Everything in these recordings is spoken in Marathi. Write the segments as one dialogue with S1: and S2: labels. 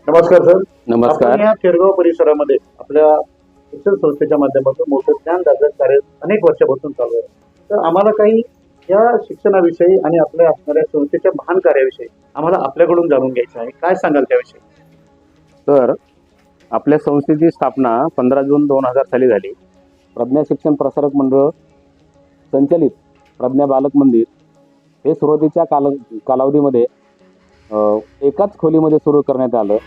S1: नमस्कार सर.
S2: नमस्कार.
S1: आपण या खेरगाव परिसरामध्ये आपल्या शिक्षण संस्थेच्या माध्यमातून मोठं ज्ञानदायक कार्य अनेक वर्षापासून चालू आहे. तर आम्हाला काही या शिक्षणाविषयी आणि आपल्या असणाऱ्या संस्थेच्या महान कार्याविषयी आम्हाला आपल्याकडून जाणून घ्यायचं आहे. काय सांगाल त्याविषयी?
S2: तर आपल्या संस्थेची स्थापना 15 जून 2000 साली झाली. प्रज्ञा शिक्षण प्रसारक मंडळ संचलित प्रज्ञा बालक मंदिर हे सुरुवातीच्या कालावधीमध्ये एकाच खोलीमध्ये सुरू करण्यात आलं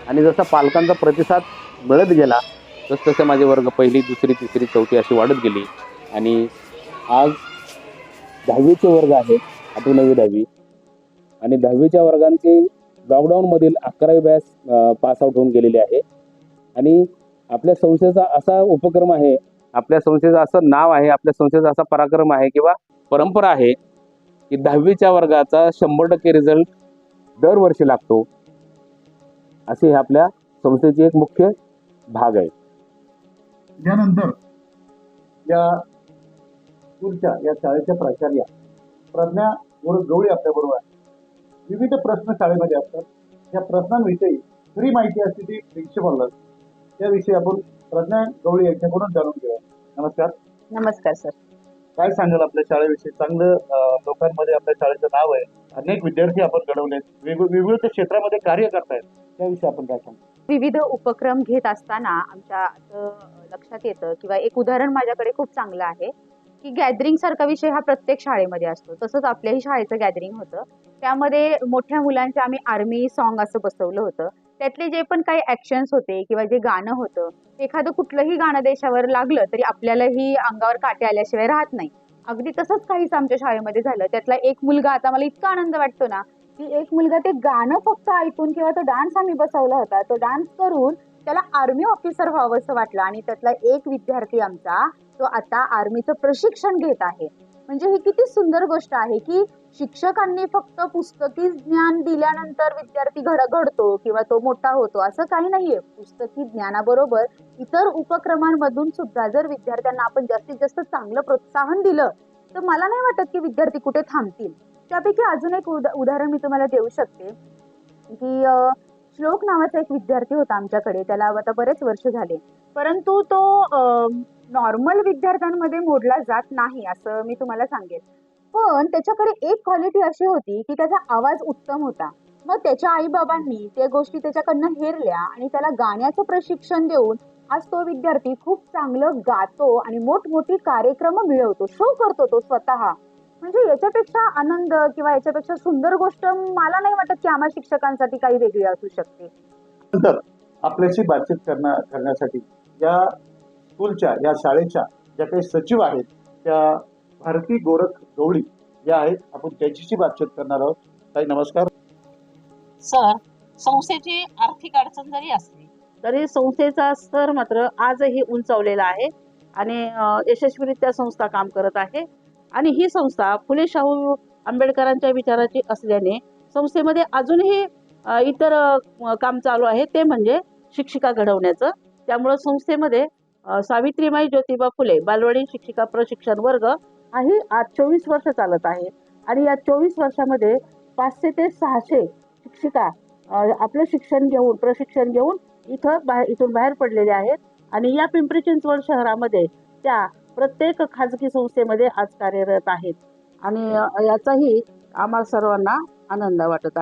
S2: आणि जसा पालकांचा प्रतिसाद मिळत गेला तसतसे माझे वर्ग पहिली, दुसरी, तिसरी, चौथी अशी वाढत गेली आणि आज 10वीचे वर्ग आहेत, 8वी, 9वी, 10वी आणि 10वीच्या वर्गांची लॉकडाऊनमधील 11वी बॅच पास आउट होऊन गेलेली आहे. आणि आपल्या संस्थेचा असा उपक्रम आहे, आपल्या संस्थेचं असं नाव आहे, आपल्या संस्थेचा असा पराक्रम आहे किंवा परंपरा आहे की 10वीच्या वर्गाचा 100% रिझल्ट दरवर्षी लागतो. असे आपल्या संस्थेचे एक मुख्य भाग आहे.
S1: त्यानंतर या स्कूलच्या या शाळेच्या प्राचार्या प्रज्ञा गवळी आपल्या बरोबर आहे. विविध प्रश्न शाळेमध्ये असतात. या प्रश्नांविषयी खरी माहिती असते ती प्रिन्सिपलला, त्याविषयी आपण प्रज्ञा गवळी यांच्याकडून जाणून घेऊया. नमस्कार.
S3: नमस्कार सर.
S1: काय सांगाल आपल्या शाळेविषयी? चांगलं लोकांमध्ये आपल्या शाळेचं नाव आहे, अनेक विद्यार्थी आपण घडवलेत, विविध क्षेत्रामध्ये कार्य करतायत, त्याविषयी आपण काय सांगाल?
S3: विविध उपक्रम घेत असताना आमच्या लक्षात येतं किंवा एक उदाहरण माझ्याकडे खूप चांगलं आहे की गॅदरिंग सारखा विषय हा प्रत्येक शाळेमध्ये असतो. तसंच आपल्याही शाळेचं गॅदरिंग होतं. त्यामध्ये मोठ्या मुलांचे आम्ही आर्मी सॉन्ग असं बसवलं होतं. त्यातले जे पण काही ऍक्शन्स होते किंवा जे गाणं होतं, एखादं कुठलंही गाणं देशावर लागलं तरी आपल्यालाही अंगावर काटे आल्याशिवाय राहत नाही. अगदी तसंच काहीच आमच्या शाळेमध्ये झालं. त्यातला एक मुलगा, आता मला इतका आनंद वाटतो ना की एक मुलगा ते गाणं फक्त ऐकून किंवा तो डान्स आम्ही बसवला होता, तो डान्स करून त्याला आर्मी ऑफिसर व्हावंसं वाटलं आणि त्यातला एक विद्यार्थी आमचा तो आता आर्मीचं प्रशिक्षण घेत आहे. म्हणजे ही किती सुंदर गोष्ट आहे की शिक्षकांनी फक्त पुस्तकी ज्ञान दिल्यानंतर विद्यार्थी घडतो किंवा तो मोठा होतो असं काही नाहीये. पुस्तकी ज्ञानाबरोबर इतर उपक्रमांमधून सुद्धा जर विद्यार्थ्यांना आपण जास्तीत जास्त चांगलं प्रोत्साहन दिलं तर मला नाही वाटत की विद्यार्थी कुठे थांबतील. त्यापैकी अजून एक उदाहरण मी तुम्हाला देऊ शकते की श्लोक नावाचा एक विद्यार्थी होता आमच्याकडे. त्याला आता बरेच वर्ष झाले, परंतु तो नॉर्मल विद्यार्थ्यांमध्ये मोडला जात नाही असं मी तुम्हाला सांगेन. पण त्याच्याकडे एक क्वालिटी अशी होती की त्याचा आवाज उत्तम होता. मग त्याच्या आई बाबांनी त्या गोष्टी त्याच्याकडनं हेरल्या आणि त्याला गाण्याचं प्रशिक्षण देऊन आज तो विद्यार्थी खूप चांगलं गातो आणि मोठमोठी कार्यक्रम मिळवतो, शो करतो तो स्वतः. म्हणजे याच्यापेक्षा आनंद किंवा याच्यापेक्षा सुंदर गोष्ट मला नाही वाटत की आम्हा शिक्षकांसाठी काही वेगळी असू शकते.
S1: नंतर आपल्याशी बातचीत करण्यासाठी या स्कूलच्या या शाळेच्या ज्या काही सचिव आहेत त्या भारती गोरख गवळी या आहेत. आपण त्यांच्याशी बातचीत करणार आहोत. ताई नमस्कार.
S4: सर, संस्थेची आर्थिक अडचण जरी असली तरी संस्थेचा स्तर मात्र आजही उंचावलेला आहे आणि यशस्वीरित्या संस्था काम करत आहे. आणि ही संस्था फुले शाहू आंबेडकरांच्या विचाराची असल्याने संस्थेमध्ये अजूनही इतर काम चालू आहे, ते म्हणजे शिक्षिका घडवण्याचं. त्यामुळं संस्थेमध्ये सावित्रीमाई ज्योतिबा फुले बालवाडी शिक्षिका प्रशिक्षण वर्ग हाही आज 24 वर्ष चालत आहे आणि या 24 वर्षामध्ये 500 ते 600 शिक्षिका आपलं प्रशिक्षण घेऊन इथून बाहेर पडलेले आहेत आणि या पिंपरी चिंचवड शहरामध्ये त्या प्रत्येक खाजगी संस्थेमध्ये आज कार्यरत आहेत आणि याचाही आम्हा सर्वांना आनंद वाटत आहे.